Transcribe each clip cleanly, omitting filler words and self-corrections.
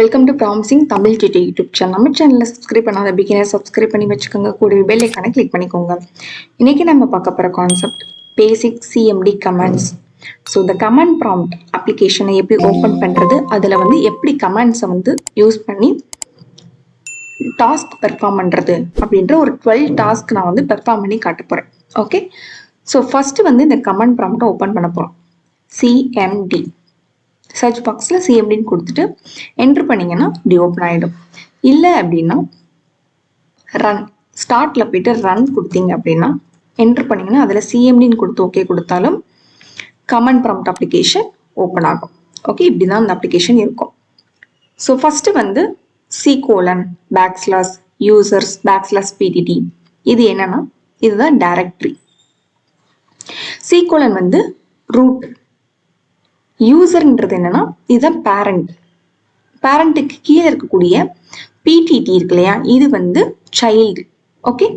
Welcome to promising Tamil TT YouTube channel. நம்ம சேனலில் subscribe பண்ணாத பிகினர் சப்ஸ்கிரைப் பண்ணி வச்சுக்கோங்க. கூடிய பெல் ஐக்கானை கிளிக் பண்ணிக்கோங்க. இன்னைக்கு நம்ம பார்க்க போகிற கான்செப்ட் பேசிக் சிஎம்டி கமெண்ட்ஸ். ஸோ இந்த கமெண்ட் ப்ராம்ப்ட் அப்ளிகேஷனை எப்படி ஓப்பன் பண்ணுறது, அதில் எப்படி கமெண்ட்ஸை யூஸ் பண்ணி டாஸ்க் பெர்ஃபார்ம் பண்ணுறது அப்படின்ற ஒரு 12 டாஸ்க் நான் பெர்ஃபார்ம் பண்ணி காட்ட போகிறேன். ஓகே, ஸோ ஃபஸ்ட்டு இந்த கமெண்ட் ப்ராம்ப்டை ஓப்பன் பண்ண போகிறோம். சிஎம்டி சர்ச் பாக்ஸில் சிஎம்டின்னு கொடுத்துட்டு என்ட்ரு பண்ணிங்கன்னா இப்படி ஓப்பன் ஆகிடும். இல்லை அப்படின்னா ரன் ஸ்டார்ட்டில் போய்ட்டு ரன் கொடுத்தீங்க அப்படின்னா என்ட்ரு பண்ணிங்கன்னா அதில் சிஎம்டின்னு கொடுத்து ஓகே கொடுத்தாலும் கமெண்ட் ப்ராம்ப்ட் அப்ளிகேஷன் ஓப்பன் ஆகும். ஓகே, இப்படி தான் அந்த அப்ளிகேஷன் இருக்கும். ஸோ ஃபஸ்ட்டு C:\users/ptt இது என்னன்னா இதுதான் டைரக்டரி. C:\, root. யூசர்ன்றது என்னன்னா இதுதான் பேரண்ட்டுக்கு கீழே இருக்கக்கூடிய பிடிடி இருக்கு இல்லையா, இது சைல்டு. ஓகே,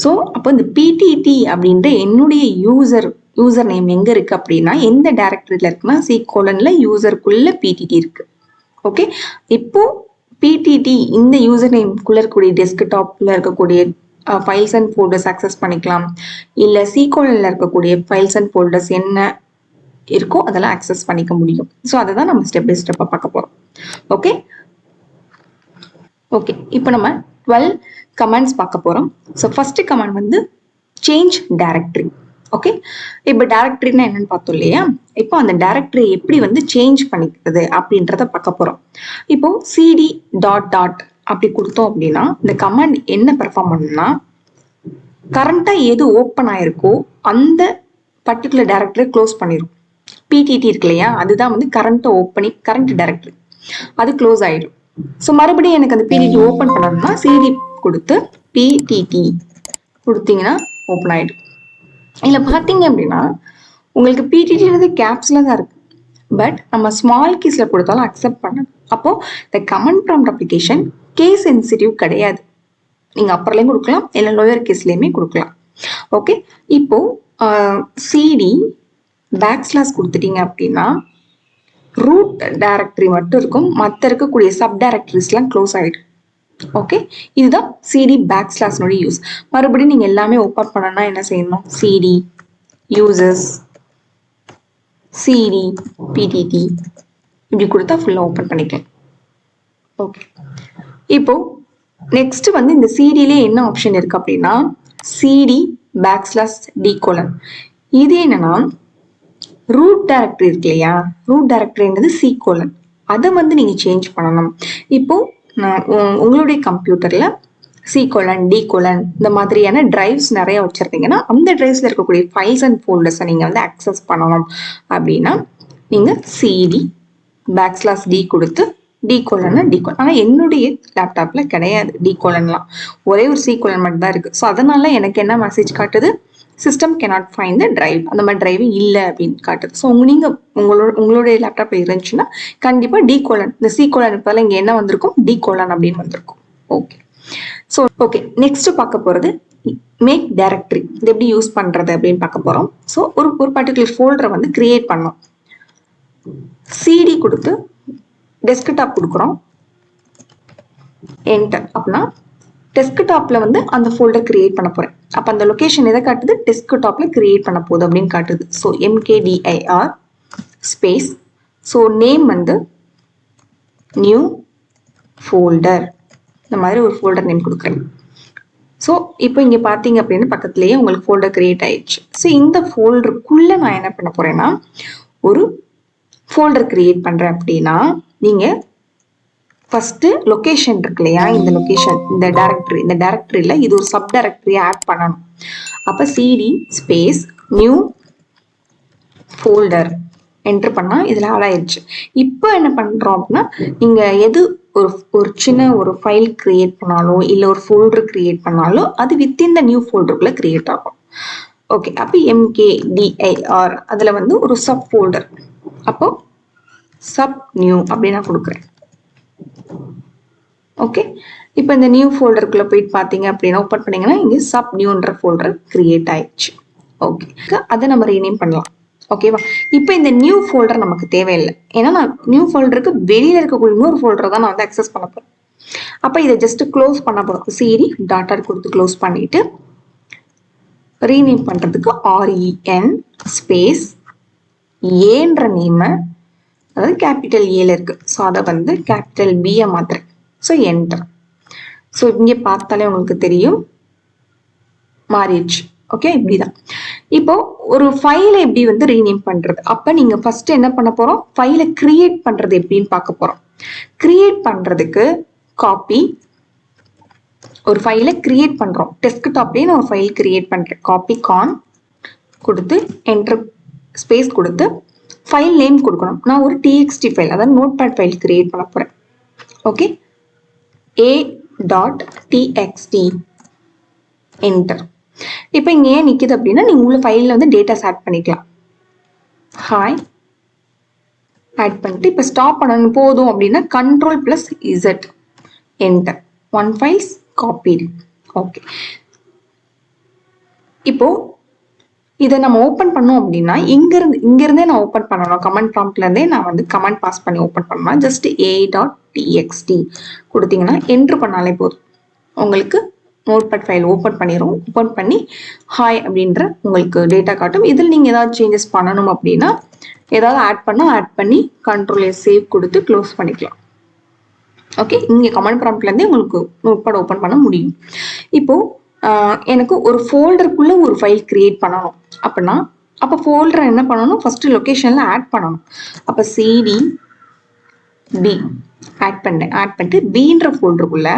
ஸோ அப்போ இந்த பிடிடி அப்படின்ற என்னுடைய யூசர் நேம் எங்க இருக்கு அப்படின்னா எந்த டைரக்டரியில இருக்குன்னா C:\, யூசருக்குள்ள பிடிடி இருக்கு. ஓகே, இப்போ பிடிடி இந்த யூசர் நேம்குள்ள இருக்கக்கூடிய டெஸ்க்டாப்ல இருக்கக்கூடிய ஃபைல்ஸ் அண்ட் ஃபோல்டர்ஸ் அக்சஸ் பண்ணிக்கலாம். இல்லை C:\, இருக்கக்கூடிய ஃபைல்ஸ் அண்ட் ஃபோல்டர்ஸ் என்ன இருக்கோ அதெல்லாம் அக்சஸ் பண்ணிக்க முடியும். ஸோ அதை தான் நம்ம ஸ்டெப் பை ஸ்டெப்பாக பார்க்க போகிறோம். ஓகே ஓகே இப்போ நம்ம 12 கமெண்ட்ஸ் பார்க்க போகிறோம். So first comment change directory. Okay, இப்போ டைரக்டரினா என்னன்னு பார்த்தோம் இல்லையா, இப்போ அந்த டைரக்டரி எப்படி சேஞ்ச் பண்ணிக்கிறது அப்படின்றத பார்க்க போகிறோம். இப்போ cd டாட் டாட் அப்படி கொடுத்தோம் அப்படின்னா இந்த கமெண்ட் என்ன பெர்ஃபார்ம் பண்ணுன்னா கரண்டாக எது ஓப்பன் ஆயிருக்கோ அந்த பர்டிகுலர் டைரக்டரி க்ளோஸ் பண்ணிடும். பிடிடி இருக்கு இல்லையா, அதுதான் கரண்ட் டைரக்டரி, அது க்ளோஸ் ஆயிடும். ஸோ மறுபடியும் எனக்கு அந்த பிடிடி ஓப்பன் பண்ணணும்னா சிடி கொடுத்து பிடிடி கொடுத்தீங்கன்னா ஓப்பன் ஆயிடும். இல்லை பார்த்தீங்க அப்படின்னா உங்களுக்கு பிடிடி கேப்ஸ்ல தான் இருக்கு, பட் நம்ம ஸ்மால் கீஸ்ல கொடுத்தாலும் அக்செப்ட் பண்ணணும். அப்போ இந்த comment prompt application case sensitive கிடையாது. நீங்க அப்பர்லையும் கொடுக்கலாம், இல்லை லோயர் கேஸ்லயுமே கொடுக்கலாம். ஓகே, இப்போ சிடி \/ கொடுத்துட்டீங்க அப்படின்னா ரூட் டைரக்டரி மட்டும் இருக்கும், மற்ற இருக்கக்கூடிய சப் டைரக்டரிஸ்லாம் க்ளோஸ் ஆயிடும். ஓகே, இதுதான் cd \/ யூஸ். மறுபடியும் நீங்க எல்லாமே ஓப்பன் பண்ணனா என்ன செய்யணும், cd users cd ptt இப்படி கொடுத்தா ஃபுல்லா ஓப்பன் பண்ணிக்கலாம். ஓகே, இப்போ நெக்ஸ்ட் இந்த சிடிலே என்ன ஆப்ஷன் இருக்கு அப்படின்னா cd \d:. இது என்னன்னா ரூட் டைரக்டரி இருக்கு இல்லையா, ரூட் டைரக்டரின்றது C:, அதை நீங்க சேஞ்ச் பண்ணணும். இப்போ உங்களுடைய கம்ப்யூட்டர்ல C:, D:, இந்த மாதிரியான டிரைவ்ஸ் நிறைய வச்சிருந்தீங்கன்னா அந்த டிரைவ்ஸ்ல இருக்கக்கூடிய ஃபைல்ஸ் அண்ட் ஃபோல்டர்ஸை நீங்க அக்சஸ் பண்ணணும் அப்படின்னா நீங்க cd \d கொடுத்து D:, ஆனா என்னுடைய லேப்டாப்ல கிடையாது D:, ஒரே ஒரு C:, மட்டும் தான் இருக்கு. ஸோ அதனால எனக்கு என்ன மெசேஜ் காட்டுது, system cannot find the drive, அந்த மாதிரி டிரைவ் இல்லை அப்படின்னு காட்டுது. ஸோ நீங்க உங்களுடைய லேப்டாப்ல இருந்துச்சுன்னா கண்டிப்பா D:, இந்த C:, இப்போல இங்க என்ன வந்திருக்கும் D:, அப்படின்னு வந்திருக்கும். ஓகே, ஸோ ஓகே நெக்ஸ்ட் பார்க்க போறது மேக் டைரக்டரி. இது எப்படி யூஸ் பண்றது அப்படின்னு பார்க்க போறோம். ஸோ ஒரு பர்டிகுலர் ஃபோல்டரை கிரியேட் பண்ணோம். சிடி கொடுத்து டெஸ்க்டாப் கொடுக்குறோம், என்டர். அப்படின்னா டெஸ்க்டாப்ல அந்த ஃபோல்டர் கிரியேட் பண்ண போறேன். அப்ப அந்த லொகேஷன் எதை காட்டுது, டெஸ்க்டாப்ல கிரியேட் பண்ண போகுது அப்படின்னு காட்டுது. So mkdir space, so name new folder, இந்த மாதிரி ஒரு ஃபோல்டர் நேம் கொடுக்குறேன். ஸோ இப்போ இங்க பாத்தீங்க அப்படின்னா பக்கத்துலயே உங்களுக்கு ஃபோல்டர் கிரியேட் ஆயிடுச்சு. ஸோ இந்த ஃபோல்டருக்குள்ள நான் என்ன பண்ண போறேன்னா ஒரு ஃபோல்டர் கிரியேட் பண்றேன். அப்படின்னா நீங்க ஃபர்ஸ்ட் லொகேஷன் இருக்கு இல்லையா, இந்த லொகேஷன் இந்த டைரக்டரியில இது ஒரு சப் டைரக்டரி ஆட் பண்ணணும். அப்ப CD space new folder enter பண்ணா இதுல ஆட் ஆயிடுச்சு. இப்போ என்ன பண்றோம் அப்படின்னா நீங்க எது ஒரு சின்ன ஒரு ஃபைல் கிரியேட் பண்ணாலோ இல்ல ஒரு ஃபோல்டர் கிரியேட் பண்ணாலோ அது வித்தின் த நியூ ஃபோல்டருக்குள்ள கிரியேட் ஆகும். ஓகே, அப்ப mkdir அதுல ஒரு சப் ஃபோல்டர், அப்போ சப் நியூ அப்படின்னு நான் கொடுக்குறேன். ஓகே, இப்போ இந்த நியூ ஃபோல்டருக்குள்ள போயிட்டு பார்த்தீங்க அப்படின்னா ஓப்பன் பண்ணீங்கன்னா இங்கே சப் நியூன்ற ஃபோல்டர் கிரியேட் ஆயிடுச்சு. ஓகே, அதை நம்ம ரீநேம் பண்ணலாம். ஓகேவா? இப்போ இந்த நியூ ஃபோல்டர் நமக்கு தேவையில்லை. ஏன்னா நான் நியூ ஃபோல்டருக்கு வெளியில இருக்கக்கூடிய இன்னொரு ஃபோல்டரை தான் நான் வந்து அக்சஸ் பண்ண போறேன். அப்போ இதை ஜஸ்ட் க்ளோஸ் பண்ண போறோம். cd டாட்டர் கொடுத்து க்ளோஸ் பண்ணிட்டு ரீநேம் பண்றதுக்கு REN ஸ்பேஸ் ஏன்ற நேமை, அதாவது கேபிட்டல் ஏல இருக்கு, ஸோ அதை வந்து கேபிட்டல் பியை மாத்துறேன். So enter. ஸோ இங்கே பார்த்தாலே உங்களுக்கு தெரியும் மாறிடுச்சு. ஓகே, இப்படிதான். இப்போ ஒரு ஃபைலை எப்படி வந்து ரீநேம் பண்றது? அப்ப நீங்க ஃபர்ஸ்ட் என்ன பண்ண போறோம்? ஃபைலை கிரியேட் பண்றது எப்படின்னு பார்க்க போறோம். கிரியேட் பண்றதுக்கு காப்பி, ஒரு ஃபைலை கிரியேட் பண்றோம். டெஸ்க்டாப்லயே நான் ஒரு ஃபைல் கிரியேட் பண்றேன். காப்பி கான் கொடுத்து என்டர் ஸ்பேஸ் கொடுத்து ஃபைல் நேம் கொடுக்கணும். நான் ஒரு txt ஃபைல், அதாவது நோட்பேட் ஃபைல் கிரியேட் பண்ண போறேன். Okay, a.txt enter. இப்போ இங்க ஏன் நிக்குது அப்படின்னா நீங்க உள்ள ஃபைல்ல வந்து டேட்டாஸ் ஆட் பண்ணிக்கலாம். ஹாய் ஆட் பண்ணிட்டு இப்போ ஸ்டாப் பண்ணணும் போதும் அப்படின்னா Ctrl+Z என்டர். ஒன் ஃபைல்ஸ் காப்பீடு. ஓகே, இப்போ இதை நம்ம ஓப்பன் பண்ணோம் அப்படின்னா இங்கிருந்தே நான் ஓப்பன் பண்ணணும். கமெண்ட் ப்ராம்ப்ட்ல இருந்தே நான் வந்து கமெண்ட் பாஸ் பண்ணி ஓப்பன் பண்ணலாம். ஜஸ்ட் a.txt கொடுத்தீங்கன்னா என்ட்ரு பண்ணாலே போதும், உங்களுக்கு நோட்பேட் ஃபைல் ஓப்பன் பண்ணிடும். ஓப்பன் பண்ணி ஹாய் அப்படின்ற உங்களுக்கு டேட்டா காட்டும். இதில் நீங்கள் ஏதாவது சேஞ்சஸ் பண்ணணும் அப்படின்னா ஏதாவது ஆட் பண்ணி Ctrl+S சேவ் கொடுத்து க்ளோஸ் பண்ணிக்கலாம். ஓகே, இங்கே கமெண்ட் ப்ராம்ப்ட்லேருந்தே உங்களுக்கு நோட்பேட் ஓப்பன் பண்ண முடியும். இப்போ எனக்கு ஒரு ஃபோல்டருக்குள்ள ஒரு ஃபைல் கிரியேட் பண்ணணும் அப்படின்னா அப்போ ஃபோல்டரை என்ன பண்ணணும்? ஃபர்ஸ்ட் லொக்கேஷன்ல ஆட் பண்ணணும். அப்போ cd b ஆட் பண்ணிட்டு bன்ற ஃபோல்டருக்குள்ள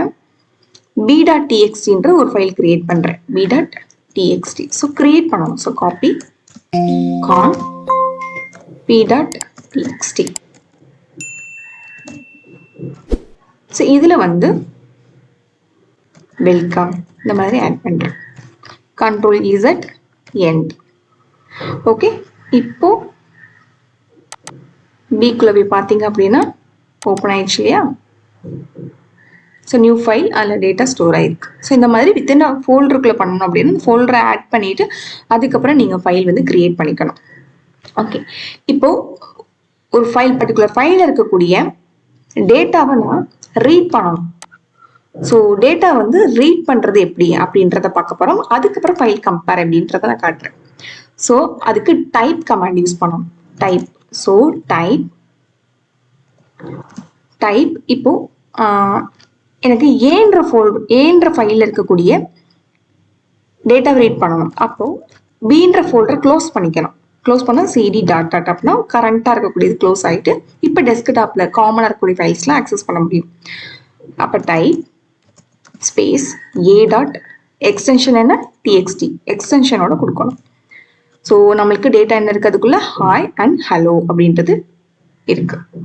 b.txt ஒரு ஃபைல் கிரியேட் பண்றேன். b.txt. ஸோ கிரியேட் பண்ணணும். So copy con b.txt. So இதுல வந்து வெல்கம் இந்த மாதிரி ஆட் பண்றேன். Ctrl+Z end. ஓகே, இப்போ பிக்குள்ள போய் பார்த்தீங்க அப்படின்னா ஓப்பன் ஆயிடுச்சு இல்லையா? ஸோ நியூ ஃபைல், அதில் டேட்டா ஸ்டோர் ஆயிருக்கு. ஸோ இந்த மாதிரி வித்தின் ஃபோல்டருக்குள்ள பண்ணணும் அப்படின்னு ஃபோல்டரை ஆட் பண்ணிட்டு அதுக்கப்புறம் நீங்கள் ஃபைல் வந்து கிரியேட் பண்ணிக்கணும். ஓகே, இப்போ ஒரு பர்டிகுலர் ஃபைலில் இருக்கக்கூடிய டேட்டாவை நான் ரீட் பண்ணணும். ஸோ டேட்டா வந்து ரீட் பண்ணுறது எப்படி அப்படின்றத பார்க்க போகிறோம். அதுக்கப்புறம் ஃபைல் கம்பேர் அப்படின்றத நான் காட்டுறேன். ஸோ அதுக்கு டைப் கமாண்ட் யூஸ் பண்ணணும். டைப். ஸோ டைப் இப்போ எனக்கு ஏன்ற ஃபைலில் இருக்கக்கூடிய டேட்டா ரீட் பண்ணணும். அப்போ பீன்ற ஃபோல்டர் க்ளோஸ் பண்ணிக்கணும். க்ளோஸ் பண்ணால் cd டாட் அப்படின்னா கரண்ட்டாக இருக்கக்கூடியது க்ளோஸ் ஆகிட்டு இப்போ டெஸ்க்டாப்பில் காமனாக இருக்கக்கூடிய ஃபைல்ஸ்லாம் ஆக்சஸ் பண்ண முடியும். அப்போ டைப் ஸ்பேஸ் a.extension என்ன? txt எக்ஸ்டென்ஷனோட கொடுக்கணும். ஸோ நம்மளுக்கு டேட்டா என்ன இருக்கு? அதுக்குள்ள ஹாய் அண்ட் ஹலோ அப்படின்றது இருக்கு.